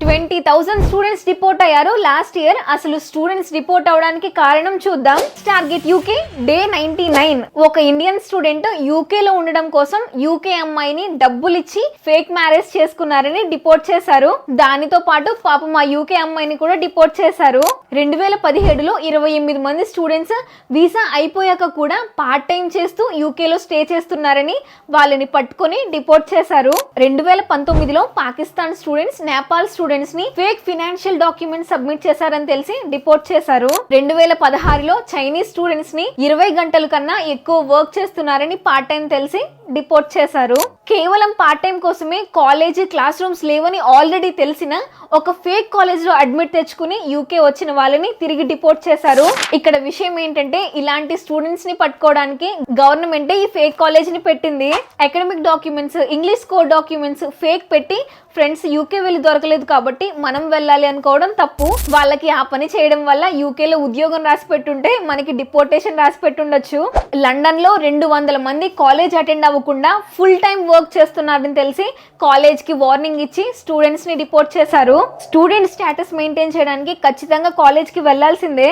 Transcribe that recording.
20,000 students deport అయ్యారు last year. అసలు students deport అవడానికి కారణం చూద్దాం. Target UK day 99. ఒక ఇండియన్ స్టూడెంట్ యూకే లో ఉండడం కోసం యూకే అమ్మాయిని డబ్బులు ఇచ్చి ఫేక్ మ్యారేజ్ చేసుకున్నారని డిపోర్ట్ చేశారు. దానితో పాటు పాపం ఆ యూకే అమ్మాయిని కూడా డిపోర్ట్ చేశారు. 2017లో 28 మంది స్టూడెంట్స్ వీసా అయిపోయాక కూడా పార్ట్ టైం చేస్తూ యూకేలో స్టే చేస్తున్నారని వాళ్ళని పట్టుకొని డిపోర్ట్ చేశారు. 2019లో పాకిస్తాన్ స్టూడెంట్స్ నేపాల్ స్టూడెంట్స్ ని ఫేక్ ఫినాన్షియల్ డాక్యుమెంట్స్ సబ్మిట్ చేశారని తెలిసి డిపోర్ట్ చేశారు. 2016లో చైనీస్ స్టూడెంట్స్ ని 20 గంటల కన్నా ఎక్కువ వర్క్ చేస్తున్నారని పార్ట్ టైం తెలిసి డిపోర్ట్ చేశారు. కేవలం పార్ట్ టైం కోసమే కాలేజీ క్లాస్ రూమ్స్ లేవని ఆల్రెడీ తెలిసిన ఒక ఫేక్ కాలేజ్ లో అడ్మిట్ తెచ్చుకుని యూకే వచ్చిన వాళ్ళని తిరిగి డిపోర్ట్ చేశారు. ఇక్కడ విషయం ఏంటంటే ఇలాంటి స్టూడెంట్స్ ని పట్టుకోవడానికి గవర్నమెంట్ ఈ ఫేక్ కాలేజ్ ని పెట్టింది. Academic documents, English code documents fake పెట్టి ఫ్రెండ్స్ యూకే వెళ్ళి దొరకలేదు కాబట్టి మనం వెళ్ళాలి అనుకోవడం తప్పు. వాళ్ళకి ఆ పని చేయడం వల్ల యూకేలో ఉద్యోగం రాసి పెట్టుంటే మనకి డిపోర్టేషన్ రాసి పెట్టుండొచ్చు. లండన్ లో 200 మంది కాలేజ్ అటెండ్ అవ్వకుండా ఫుల్ టైం వర్క్ చేస్తున్నారని తెలిసి కాలేజ్ కి వార్నింగ్ ఇచ్చి స్టూడెంట్స్ ని డిపోర్ట్ చేశారు. స్టూడెంట్ స్టేటస్ మెయింటైన్ చేయడానికి ఖచ్చితంగా కాలేజ్ కి వెళ్లాల్సిందే.